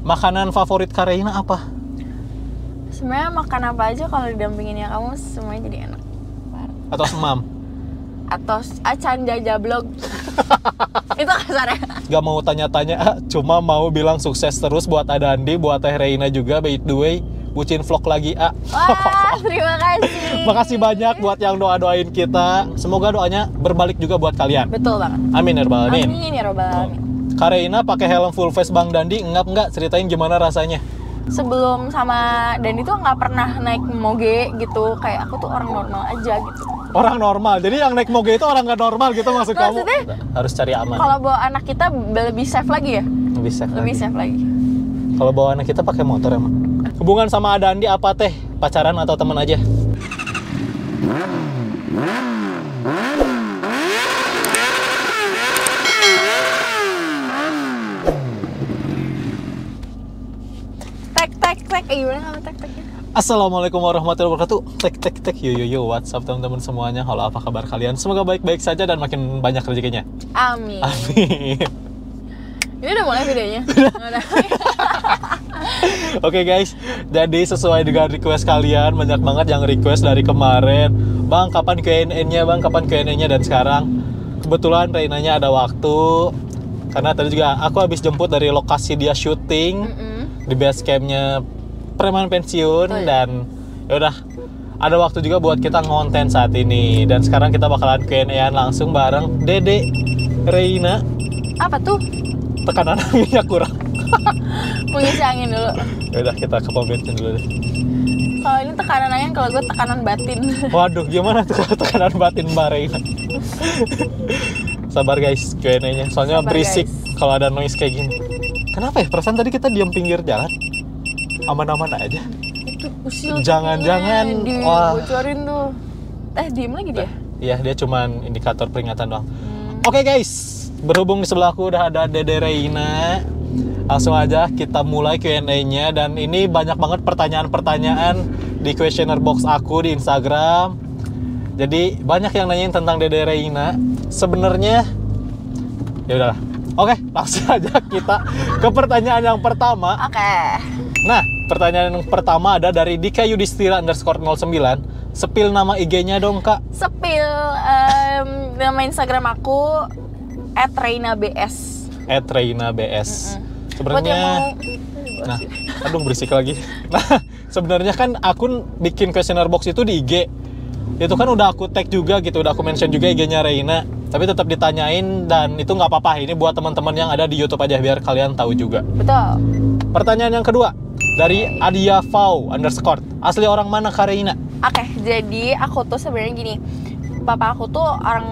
Makanan favorit Kak Reina apa? Sebenarnya makan apa aja kalau didampingin ya kamu semuanya jadi enak. Atau semam? Atau canda jablog. Itu kasarnya. Gak mau tanya-tanya, cuma mau bilang sukses terus buat Adandi, buat Teh Reina juga. By the way, bucin vlog lagi, Wah, terima kasih. Makasih banyak buat yang doa-doain kita. Semoga doanya berbalik juga buat kalian. Betul banget. Amin ya rabbal alamin. Amin ya rabbal alamin. Kak Reina pakai helm full face Bang Dandi, ngap nggak? Ceritain gimana rasanya. Sebelum sama Dandi tuh nggak pernah naik moge gitu. Kayak aku tuh orang normal aja gitu. Orang normal, jadi yang naik moge itu orang nggak normal gitu maksud kamu? Maksudnya, harus cari aman. Kalau bawa anak kita lebih safe lagi ya? Lebih safe Lebih lagi. safe lagi. Kalau bawa anak kita pakai motor emang. Hubungan sama Adandi apa teh? Pacaran atau teman aja? Tek. Gimana kamu tek-teknya? Assalamualaikum warahmatullahi wabarakatuh. Tek. Yo. What's up teman-teman semuanya? Halo, apa kabar kalian? Semoga baik-baik saja dan makin banyak rezekinya. Amin. Amin. Ini udah mulai videonya? Udah. Oke guys, jadi sesuai dengan request kalian, banyak banget yang request dari kemarin. Bang, kapan Q&A-nya? Bang, kapan Q&A-nya? Dan sekarang kebetulan Reinanya ada waktu. Karena tadi juga aku habis jemput dari lokasi dia syuting di base campnya preman pensiun. Betul. Dan yaudah, ada waktu juga buat kita ngonten saat ini. Dan sekarang kita bakalan Q&A-an langsung bareng Dede Reina. Apa tuh? Tekanan anginnya kurang. Mengisi angin dulu. Yaudah, kita ke pom bensin dulu deh. Kalau ini tekanan angin, kalau gue tekanan batin. Waduh, gimana tuh kalau tekanan batin Mbak Reina? Sabar guys, Q&A-nya. Soalnya Sabar, berisik guys. kalau ada noise kayak gini. Kenapa ya? Perasaan tadi kita diam pinggir jalan. Aman-aman aja. Itu usil. Jangan-jangan, wah. Dibocorin tuh. Diem lagi dia. Iya, dia cuman indikator peringatan doang. Oke guys, berhubung di sebelahku udah ada Dede Reina. Langsung aja kita mulai Q&A-nya. Dan ini banyak banget pertanyaan-pertanyaan di questionnaire box aku di Instagram. Jadi banyak yang nanyain tentang Dede Reina. Sebenarnya ya udahlah. Oke, langsung aja kita ke pertanyaan yang pertama. Oke. Nah, pertanyaan yang pertama ada dari Dika Yudhistira _09. Sepil nama IG-nya dong, Kak. Sepil nama Instagram aku @ReinaBS. @ReinaBS. Buat yang mau Nah, aduh berisik lagi. Nah, sebenarnya kan akun bikin questionnaire box itu di IG. Itu kan udah aku tag juga gitu, udah aku mention juga IG-nya Reina. Tapi tetap ditanyain dan itu nggak apa-apa. Ini buat teman-teman yang ada di YouTube aja biar kalian tahu juga. Betul. Pertanyaan yang kedua dari Adia Fau _ asli orang mana Kak Reina? Oke, jadi aku tuh sebenarnya gini. Papa aku tuh orang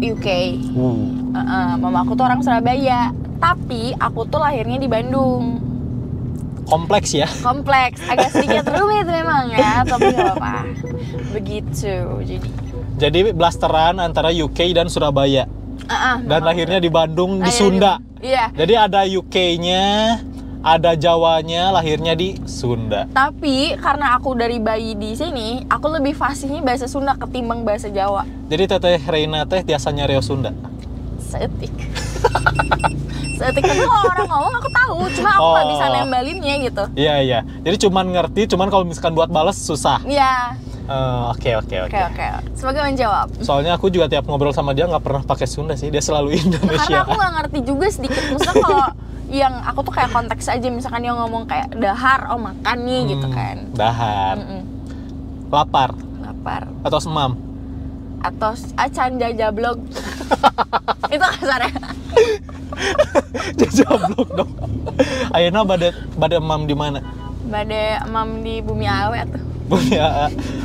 UK. Mama aku tuh orang Surabaya. Tapi aku tuh lahirnya di Bandung. Kompleks ya. Kompleks, agak sedikit rumit memang ya, tapi nggak apa-apa. Begitu, Jadi blasteran antara UK dan Surabaya. Dan lahirnya di Bandung, di Sunda. Iya. Jadi ada UK-nya, ada Jawanya, lahirnya di Sunda. Tapi karena aku dari bayi di sini, aku lebih fasihnya bahasa Sunda ketimbang bahasa Jawa. Jadi Teteh Reina teh biasanya Reo Sunda. Seetik. Seetik kan kalau orang ngomong aku tahu, cuma aku nggak bisa nembalinnya gitu. Iya. Jadi cuman ngerti, cuman kalau misalkan buat balas susah. Iya. Oke. Semoga menjawab. Soalnya aku juga tiap ngobrol sama dia nggak pernah pakai Sunda sih, dia selalu Indonesia. Karena aku nggak ngerti juga sedikit. Maksudnya kalau yang aku tuh kayak konteks aja, misalkan dia ngomong kayak dahar, oh makan nih gitu kan. Dahar. Lapar. Atau semam. Atau canda jablog. Itu kasarnya. Jablok dong. Ayeuna bade emam di mana? Bade emam di Bumi Awet tuh. Bumi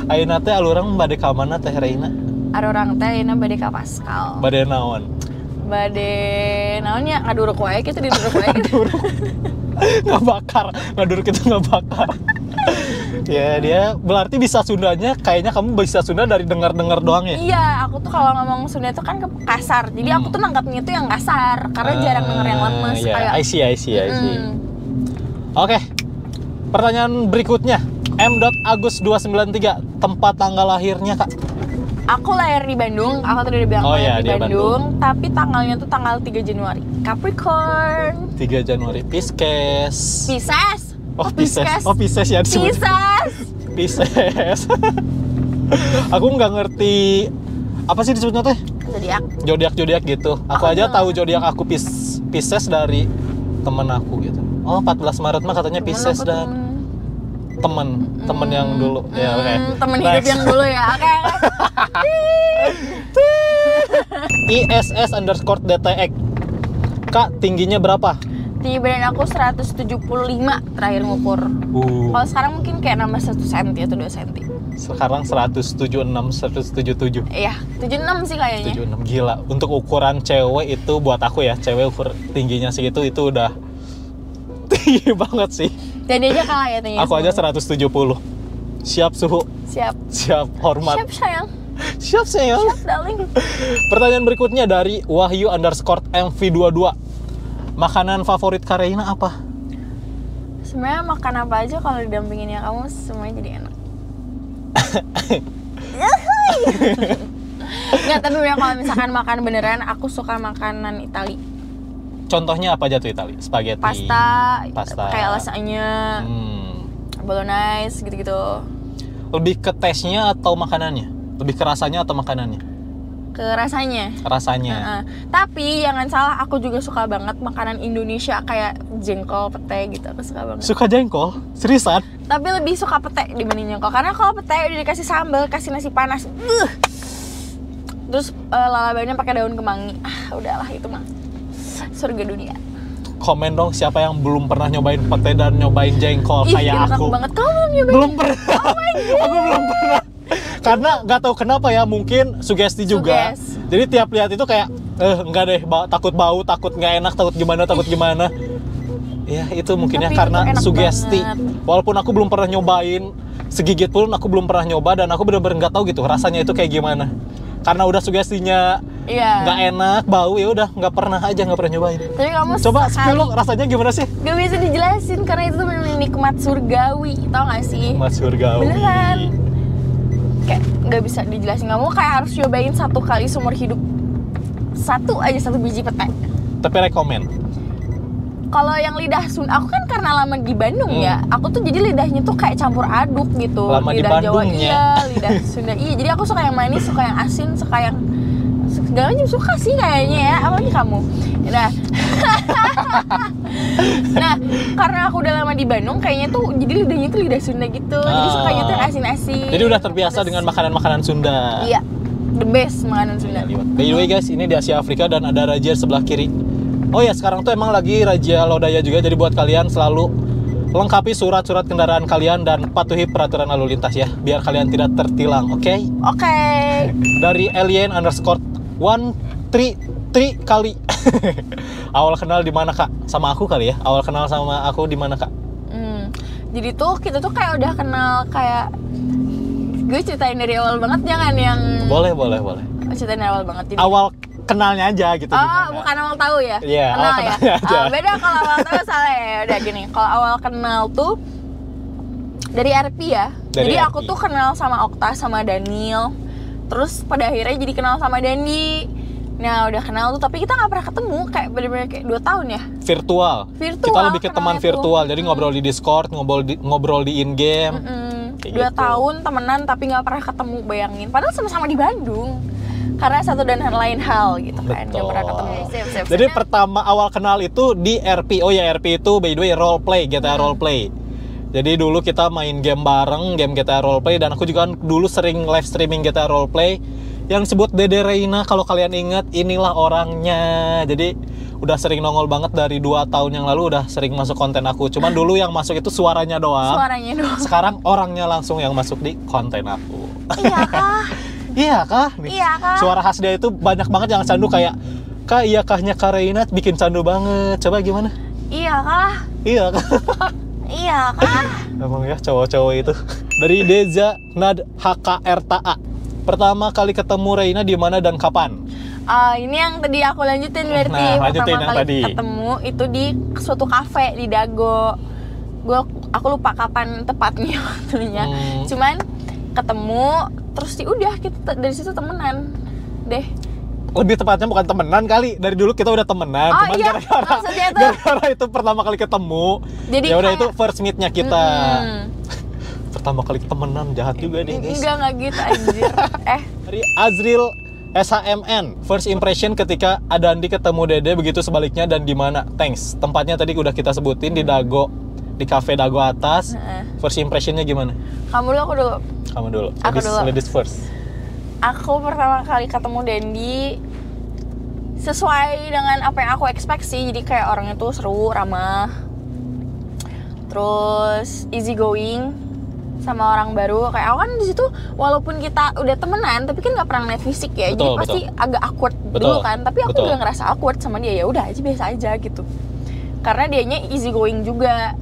ayeuna teh alurang bade ka mana Teh Reina? Ada orang teh ayeuna bade ka Pascal. Bade naon? Bade naonnya ngaduruk wae gitu, diduruk wae gitu. Ngaduruk itu nggak bakar. Ya dia berarti bisa Sundanya, kayaknya kamu bisa Sunda dari dengar-dengar doang ya? Iya, aku tuh kalau ngomong Sunda itu kan kasar. Jadi aku tuh nangkapnya itu yang kasar karena jarang denger yang lemes kayak. I see. Oke. Pertanyaan berikutnya. M.Agus293, tempat tanggal lahirnya, Kak. Aku lahir di Bandung, aku tadi udah bilang Oh lahir iya, di dia Bandung, tapi tanggalnya tuh tanggal 3 Januari. Capricorn. 3 Januari Pisces. Pisces. Oh, Pisces. Oh, Pisces ya disebut. Pisces. Pisces. Aku nggak ngerti apa sih disebutnya teh? Zodiak. Gitu. Aku Oh, aja enggak. tahu zodiak aku Pisces dari temen aku gitu. Oh, 14 Maret mah katanya Pisces dan temen yang dulu. Ya, oke. Temen hidup Next. yang dulu ya. Oke. ISS_DTX. Kak, tingginya berapa? Tinggi badan aku 175 terakhir ngukur. Kalau sekarang mungkin kayak nambah 1 cm atau 2 cm. Sekarang 176, 177. Iya, 76 sih kayaknya. 76, gila. Untuk ukuran cewek itu buat aku ya, cewek ukur tingginya segitu itu udah tinggi banget sih. Dan dia aja kalah ya tingginya. Aku aja 170. Siap suhu, Siap. siap hormat. Siap sayang. Siap sayang. Siap darling. Pertanyaan berikutnya dari Wahyu_MV22. Makanan favorit Kak Reina apa? Sebenarnya makan apa aja kalau didampingin ya kamu semuanya jadi enak. Nggak, tapi ya kalau misalkan makan beneran, aku suka makanan Itali. Contohnya apa aja tuh Itali? Spaghetti, Pasta. Kayak lasagna, bolognese gitu-gitu. Lebih ke taste-nya atau makanannya? Lebih ke rasanya atau makanannya? Ke rasanya. Rasanya. Tapi jangan salah, aku juga suka banget makanan Indonesia kayak jengkol, pete gitu. Aku suka banget. Suka jengkol? Seriusan? Tapi lebih suka pete dibanding jengkol. Karena kalau pete udah dikasih sambal, kasih nasi panas, terus lalabannya pakai daun kemangi. Udahlah itu mah surga dunia. Komen dong siapa yang belum pernah nyobain pete dan nyobain jengkol kayak enak aku. banget. Kamu belum nyobain? Belum pernah. Aku belum pernah. Karena nggak tahu kenapa ya, mungkin sugesti juga. Jadi tiap lihat itu kayak enggak deh, takut bau, takut nggak enak, takut gimana. Ya itu mungkin ya Tapi karena itu enak sugesti. banget. Walaupun aku belum pernah nyobain, segigit pun aku belum pernah nyoba dan aku bener-bener nggak tahu gitu rasanya itu kayak gimana. Karena udah sugestinya nggak enak, bau, ya udah nggak pernah nyobain. Tapi kamu Coba sekali spill dong, rasanya gimana sih? gak bisa dijelasin karena itu tuh bener-bener nikmat surgawi, tau gak sih? Mas surgawi. Beneran. Kayak nggak bisa dijelasin, kamu kayak harus cobain 1 kali seumur hidup. Satu biji pete. Tapi rekomen. Kalau yang lidah Sunda, aku kan karena lama di Bandung ya, aku tuh jadi lidahnya tuh kayak campur aduk gitu. Lama di lidah Jawa Bandungnya. iya, lidah Sunda iya. Jadi aku suka yang manis, suka yang asin, suka yang segala macam suka sih kayaknya ya. Apalagi kamu. Nah, karena aku udah lama di Bandung, kayaknya tuh jadi lidahnya tuh lidah Sunda gitu. Jadi sukanya tuh yang asin-asin. Jadi udah terbiasa dengan makanan-makanan Sunda. Iya, the best makanan Sunda. By the way guys, ini di Asia Afrika dan ada raja sebelah kiri. Oh ya, sekarang tuh emang lagi Raja Lodaya juga. Jadi buat kalian selalu lengkapi surat-surat kendaraan kalian dan patuhi peraturan lalu lintas ya, biar kalian tidak tertilang, oke? Oke. Dari alien_133 kali. Awal kenal di mana Kak? Sama aku kali ya? Awal kenal sama aku di mana Kak? Jadi tuh kita tuh kayak udah kenal kayak, gue ceritain dari awal banget jangan yang Boleh. ceritain dari awal banget. Jadi, Awal kenalnya aja gitu. oh, bukan awal tahu ya? Iya, kenal awal ya? kenalnya aja. Beda kalau awal tahu salah ya. Udah gini, kalau awal kenal tuh dari RP ya. Dari Jadi RP. aku tuh kenal sama Okta sama Daniel. Terus pada akhirnya jadi kenal sama Dandi. Nah udah kenal tuh, tapi kita nggak pernah ketemu kayak bener-bener kayak 2 tahun ya. Virtual. Kita lebih ke teman kenalnya virtual. tuh. Jadi ngobrol di Discord, ngobrol di in-game. 2 gitu. tahun temenan tapi nggak pernah ketemu, bayangin. Padahal sama-sama di Bandung. Karena satu dan lain hal gitu kan, nggak pernah ketemu. Jadi pertama awal kenal itu di RP. Oh ya, RP itu by the way role play, GTA role play. Jadi dulu kita main game bareng, game GTA role play, dan aku juga dulu sering live streaming GTA role play yang disebut Dede Reina. Kalau kalian ingat, inilah orangnya. Jadi udah sering nongol banget dari 2 tahun yang lalu, udah sering masuk konten aku. Cuman dulu yang masuk itu suaranya doang. Sekarang orangnya langsung yang masuk di konten aku. Iya kah? Iya kah? Nih. Iya kah? Suara khas dia itu banyak banget yang candu kayak, Kak iya kahnya Kak Reina bikin candu banget. Coba gimana? Iya kah? Iya kah? Iya kah? Emang ya cowok-cowok itu. Dari Deza Nad HKRTA. Pertama kali ketemu Reina di mana dan kapan? Ini yang tadi aku lanjutin berarti. Nah, lanjutin pertama yang kali tadi. ketemu itu di suatu kafe di Dago. Aku lupa kapan tepatnya waktunya. Cuman ketemu terus udah kita dari situ temenan deh. Lebih tepatnya bukan temenan kali, dari dulu kita udah temenan, Oh, cuman iya, maksudnya tuh- gara-gara itu pertama kali ketemu. Jadi ya udah kayak- itu first meet-nya kita. Mm-mm. Pertama kali temenan, jahat juga nih guys. Enggak gitu anjir. Dari Azril SHMN, first impression ketika ada Andi ketemu Dede, begitu sebaliknya dan di mana? Thanks. Tempatnya tadi udah kita sebutin di Dago, di cafe Dago atas. First impressionnya gimana? Kamu dulu, aku dulu. Kamu dulu. Aku dulu. Ladies first. Aku pertama kali ketemu Dendi sesuai dengan apa yang aku expect sih. Jadi kayak orangnya tuh seru, ramah, terus easy going sama orang baru. Kayak aku kan di situ walaupun kita udah temenan tapi kan nggak pernah ngeliat fisik ya. Betul, jadi pasti agak awkward dulu kan. Tapi aku betul. udah ngerasa awkward sama dia, ya udah aja biasa aja gitu. Karena dianya easy going juga,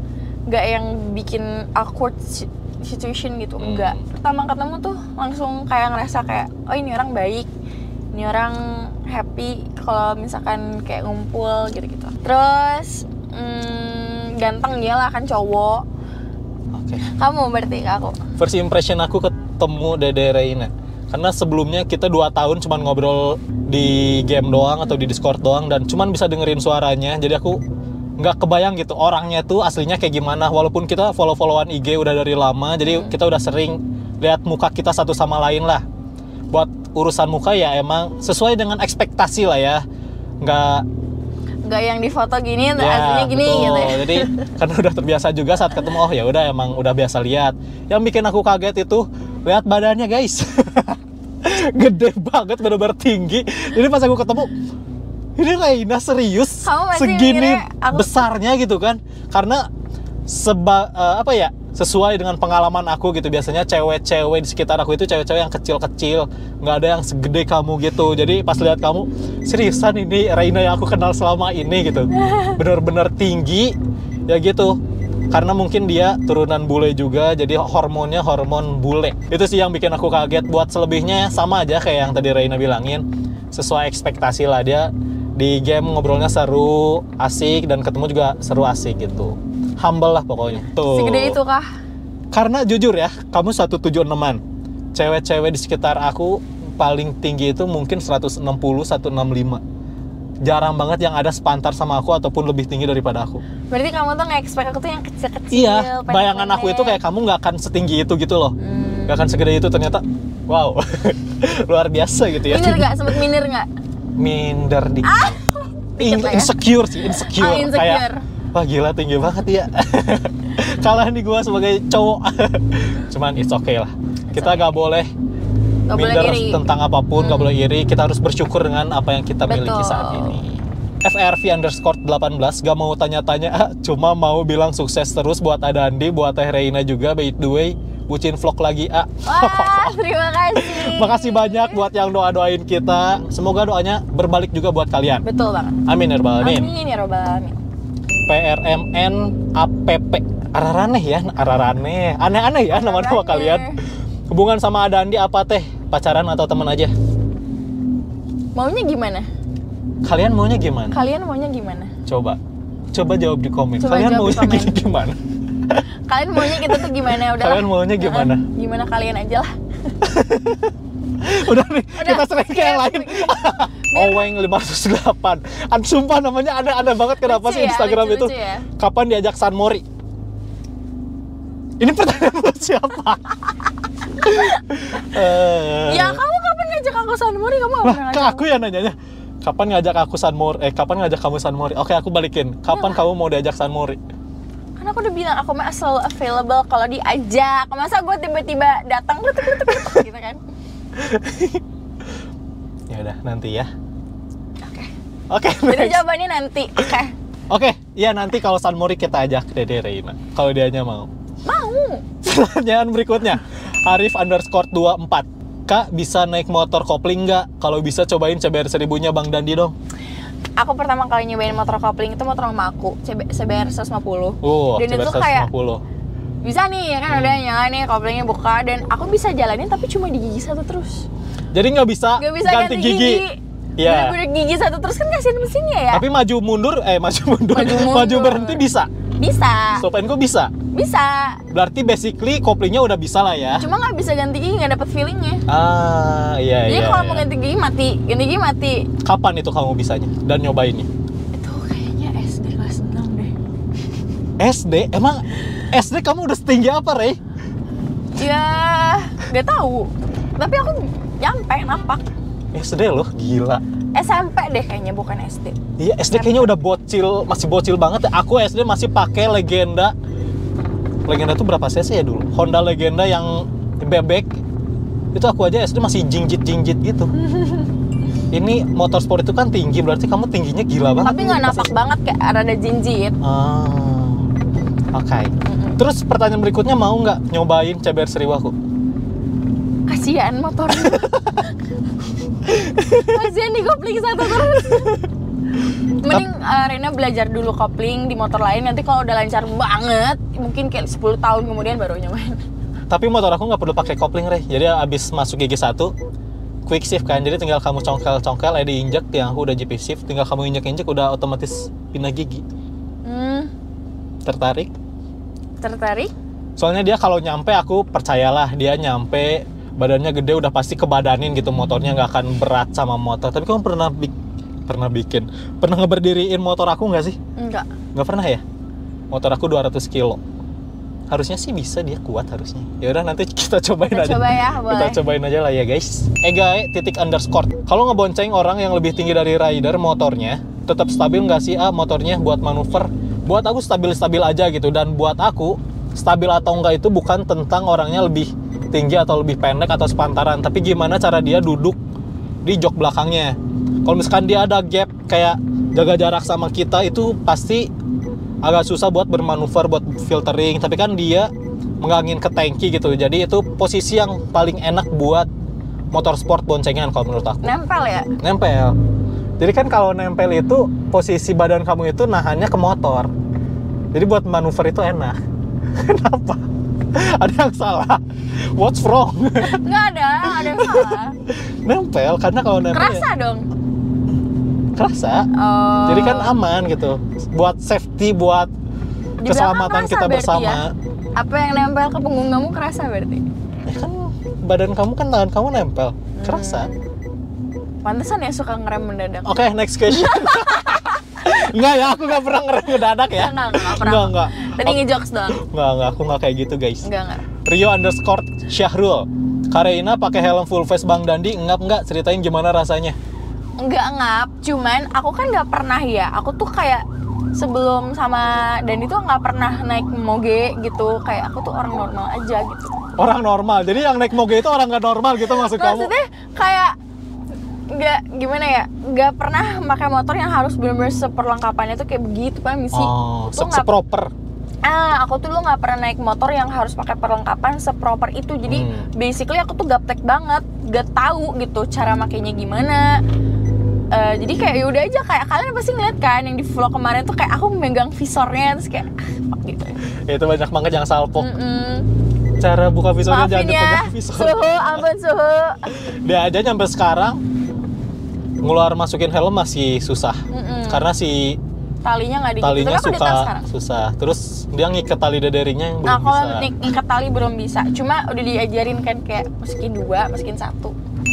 nggak yang bikin awkward situation gitu, enggak. Pertama ketemu tuh langsung kayak ngerasa kayak, oh ini orang baik, ini orang happy kalau misalkan kayak ngumpul gitu-gitu. Terus ganteng dia lah, kan cowok. Oke. Kamu berarti ke aku? First impression aku ketemu Dede Reina. Karena sebelumnya kita 2 tahun cuman ngobrol di game doang atau di Discord doang dan cuman bisa dengerin suaranya. Jadi aku nggak kebayang gitu orangnya tuh aslinya kayak gimana. Walaupun kita follow-followan IG udah dari lama, jadi kita udah sering lihat muka kita satu sama lain lah. Buat urusan muka ya emang sesuai dengan ekspektasi lah ya. Nggak yang di foto gini, aslinya gini betul. gitu ya. Jadi karena udah terbiasa juga saat ketemu, oh ya udah emang udah biasa lihat. Yang bikin aku kaget itu lihat badannya guys. Gede banget, bener-bener tinggi. Jadi pas aku ketemu, ini Reina serius Kamu masih segini mikirnya aku- besarnya gitu kan? Karena sesuai dengan pengalaman aku gitu, biasanya cewek-cewek di sekitar aku itu cewek-cewek yang kecil-kecil, nggak ada yang segede kamu gitu. Jadi pas lihat kamu, seriusan ini Reina yang aku kenal selama ini gitu, bener-bener tinggi ya gitu. Karena mungkin dia turunan bule juga, jadi hormonnya hormon bule. Itu sih yang bikin aku kaget. Buat selebihnya sama aja kayak yang tadi Reina bilangin, sesuai ekspektasi lah. Dia di game ngobrolnya seru, asik, dan ketemu juga seru, asik gitu. Humble lah pokoknya. Tuh. Segede itu kah? Karena jujur ya, kamu 176-an. Cewek-cewek di sekitar aku paling tinggi itu mungkin 160, 165. Jarang banget yang ada sepantar sama aku ataupun lebih tinggi daripada aku. Berarti kamu tuh nge-expect aku tuh yang kecil-kecil. Iya, pendek-pendek. bayangan aku itu kayak kamu nggak akan setinggi itu gitu loh. Nggak akan segede itu, ternyata wow, luar biasa gitu ya. Minder nggak? Sempet minder nggak? Minder dikit. Dikit lah ya. Insecure sih, insecure. Oh, insecure. Kayak, wah gila tinggi banget ya. Kalah nih gua sebagai cowok. Cuman it's okay lah. Kita nggak boleh Nggak boleh minder iri. tentang apapun, nggak boleh iri. Kita harus bersyukur dengan apa yang kita miliki Betul. saat ini. FRV_18 gak mau tanya-tanya, cuma mau bilang sukses terus buat Adandi, buat Teh Reina juga. By the way, bucin vlog lagi A. Wah, terima kasih. Makasih banyak buat yang doa-doain kita. Semoga doanya berbalik juga buat kalian. Betul banget. Amin ya rabbal alamin. Amin ya robbal alamin. PRMN APP. Araraneh ya, araraneh. Aneh-aneh ya nama-nama Araraneh. kalian. Hubungan sama Adandi apa Teh? Pacaran atau teman aja? Maunya gimana? Kalian maunya gimana? Kalian maunya gimana? Coba jawab di komen. Coba Kalian jawab di maunya komen. gini gimana? Kalian maunya kita tuh gimana? Udah Kalian maunya gimana? Gimana kalian aja lah. Udah nih, Udah, kita sering ke yang lain. Oweng 508. Sumpah namanya ada banget, kenapa Lucu sih ya, Instagram itu? lucu-lucu ya. Kapan diajak San Mori? Ini pertanyaan buat siapa? Ya kamu kapan ngajak aku San Mori? Kamu nggak Lah, pernah ke ngajak aku ya nanyanya. Kapan ngajak aku San Mori? Kapan ngajak kamu San Mori? Oke, aku balikin. Kapan kamu mau diajak San Mori? Kan aku udah bilang aku mah selalu available kalau diajak. Masa gue tiba-tiba datang gitu kan? Ya udah, nanti ya. Oke. Oke. Jadi next. jawabannya nanti. Oke. Oke, iya nanti kalau San Mori kita ajak Dede Reina. Kalau dianya mau. Mau. Pertanyaan berikutnya. Arif_24. Kak, bisa naik motor kopling nggak? Kalau bisa cobain CBR 1000-nya Bang Dandi dong. Aku pertama kali nyobain motor kopling itu motor mama aku, CBR 150. Dan CBR itu kayak 150. bisa nih ya kan udah nyala nih koplingnya buka dan aku bisa jalanin tapi cuma di gigi satu terus. Jadi nggak bisa ganti gigi. Iya. Bener-bener gigi satu terus kan kasihan mesinnya ya. Tapi maju mundur, maju Maju mundur. berhenti bisa. Bisa. Stop and go bisa. Bisa. Berarti basically koplingnya udah bisa lah ya. Cuma nggak bisa ganti gigi, nggak dapet feelingnya. Iya. Jadi kalau mau ganti gigi mati. Kapan itu kamu bisanya dan nyobainnya? Itu kayaknya SD kelas 6 deh. SD? Emang SD kamu udah setinggi apa, Rey? Ya, nggak tahu. Tapi aku nyampe napak. SD loh, gila. SMP deh kayaknya, bukan SD. Iya, SD kayaknya udah bocil, masih bocil banget ya. Aku SD masih pakai Legenda. Legenda tuh berapa cc ya dulu? Honda Legenda yang bebek. Itu aku aja SD masih jinjit gitu. Ini motor sport itu kan tinggi, berarti kamu tingginya gila banget. Tapi nggak napak banget, kayak rada jinjit. Oke. Terus pertanyaan berikutnya, mau nggak nyobain CBR Seribu aku? Kasihan motornya. Kasihan digopling satu terus. Mending Rena belajar dulu kopling di motor lain, nanti kalau udah lancar banget, mungkin kayak 10 tahun kemudian baru nyobain. Tapi motor aku nggak perlu pakai kopling, Rey. Jadi abis masuk gigi 1, quick shift kan. Jadi tinggal kamu congkel, diinjek, yang aku udah GP shift, tinggal kamu injek udah otomatis pindah gigi. Tertarik? Soalnya dia kalau nyampe, aku percayalah dia nyampe, badannya gede, udah pasti kebadanin gitu, motornya nggak akan berat sama motor. Tapi kamu pernah ngeberdiriin motor aku nggak sih? Nggak pernah ya? Motor aku 200 kilo. Harusnya sih bisa, dia kuat harusnya. Ya udah, nanti kita cobain aja. Coba ya, boleh. Kita cobain aja lah ya guys. @_. Kalau ngebonceng orang yang lebih tinggi dari rider, motornya tetap stabil nggak sih motornya buat manuver? Buat aku stabil-stabil aja gitu. Dan buat aku, stabil atau enggak itu bukan tentang orangnya lebih tinggi atau lebih pendek atau sepantaran, tapi gimana cara dia duduk di jok belakangnya. Kalau misalkan dia ada gap kayak jaga jarak sama kita, itu pasti agak susah buat bermanuver, buat filtering. Tapi kan dia menggangin ke tangki gitu, jadi itu posisi yang paling enak buat motor sport boncengan kalau menurut aku. Nempel ya? Nempel. Jadi kan kalau nempel itu posisi badan kamu itu nahannya ke motor, jadi buat manuver itu enak. Kenapa? Ada yang salah? What's wrong? Nggak ada yang salah. Nempel, karena kalau nempel kerasa ya? Dong? Kerasa. Jadi kan aman gitu. Buat safety, buat di keselamatan kita bersama. Ya? Apa yang nempel ke punggung kamu kerasa berarti? Ya kan badan kamu kan, tangan kamu nempel. Kerasa. Pantesan ya suka ngerem mendadak. Oke, next question. Enggak ya, aku nggak pernah ngerem mendadak ya. Enggak pernah. Enggak. Tadi ngejokes doang. Enggak, aku nggak kayak gitu guys. Enggak. Rio_Syahrul. Kareina pakai helm full face Bang Dandi, ngap nggak? Ceritain gimana rasanya. Enggak ngap, cuman aku kan nggak pernah ya. Aku tuh kayak sebelum sama Dandi tuh nggak pernah naik moge gitu. Kayak aku tuh orang normal aja gitu. Orang normal? Jadi yang naik moge itu orang nggak normal gitu maksud kamu? Maksudnya kayak nggak, gimana ya, nggak pernah pakai motor yang harus benar-benar seperlengkapannya tuh kayak begitu kan misi. Seproper. Aku tuh nggak pernah naik motor yang harus pakai perlengkapan seproper itu. Jadi basically aku tuh gaptek banget, gak tahu gitu cara makainya gimana. Jadi kayak yaudah aja, kayak kalian pasti ngeliat kan yang di vlog kemarin tuh kayak aku megang visornya terus kayak gitu. Itu banyak banget yang salpok. Cara buka visornya jangan dipegang visor. Ampun suhu. Dia aja nyampe sekarang ngeluar masukin helm masih susah. Karena si talinya nggak digigit. Talinya susah. Terus dia ngikat tali dederingnya yang belum bisa. Nah, kalau ngikat tali belum bisa. Cuma udah diajarin kan kayak masukin 2, masukin 1.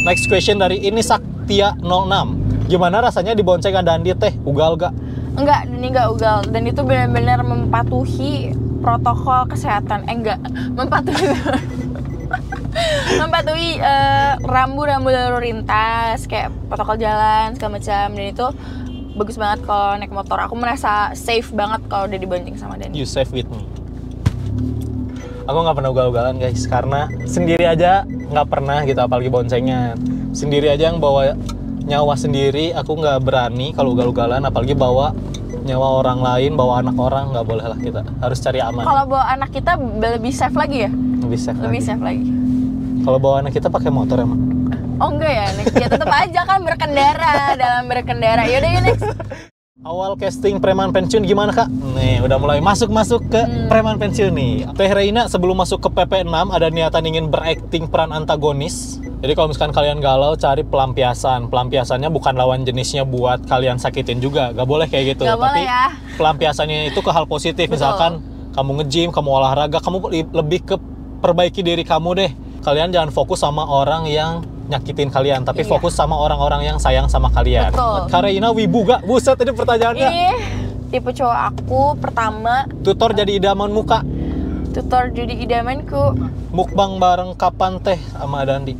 Next question dari ini Saktia 06. Gimana rasanya dibonceng Dandi teh? Ugal gak? Enggak, ini nggak ugal. Dan itu benar-benar mematuhi protokol kesehatan. Mematuhi rambu-rambu lalu lintas, kayak protokol jalan segala macam. Dan itu bagus banget kalau naik motor. Aku merasa safe banget kalau udah dibonceng sama Dani. You safe with me. Aku nggak pernah ugal-ugalan guys, karena sendiri aja nggak pernah gitu, apalagi boncengan. Sendiri aja yang bawa nyawa sendiri, aku nggak berani kalau ugal-ugalan, apalagi bawa nyawa orang lain, bawa anak orang, nggak boleh lah, kita harus cari aman. Kalau bawa anak kita lebih safe lagi ya? Lebih safe lagi. Kalau bawa anak kita pakai motor emang? Oh enggak ya, ya tetap aja kan dalam berkendara. Yaudah ya next. Awal casting preman pensiun gimana kak? Nih udah mulai masuk ke preman pensiun nih. Teh Reina sebelum masuk ke PP6 ada niatan ingin berakting peran antagonis. Jadi kalau misalkan kalian galau, cari pelampiasan. Pelampiasannya bukan lawan jenisnya buat kalian sakitin juga. Gak boleh kayak gitu. Gak tapi boleh ya. Pelampiasannya itu ke hal positif. Betul. Misalkan kamu nge-gym, kamu olahraga, kamu lebih ke perbaiki diri kamu deh. Kalian jangan fokus sama orang yang nyakitin kalian, tapi fokus sama orang-orang yang sayang sama kalian. Betul. Kak Reina wibu gak? Buset, ini pertanyaannya. Tipe cowok aku pertama Tutor jadi idaman muka. tutor jadi idamanku. Mukbang bareng kapan teh sama Dandi?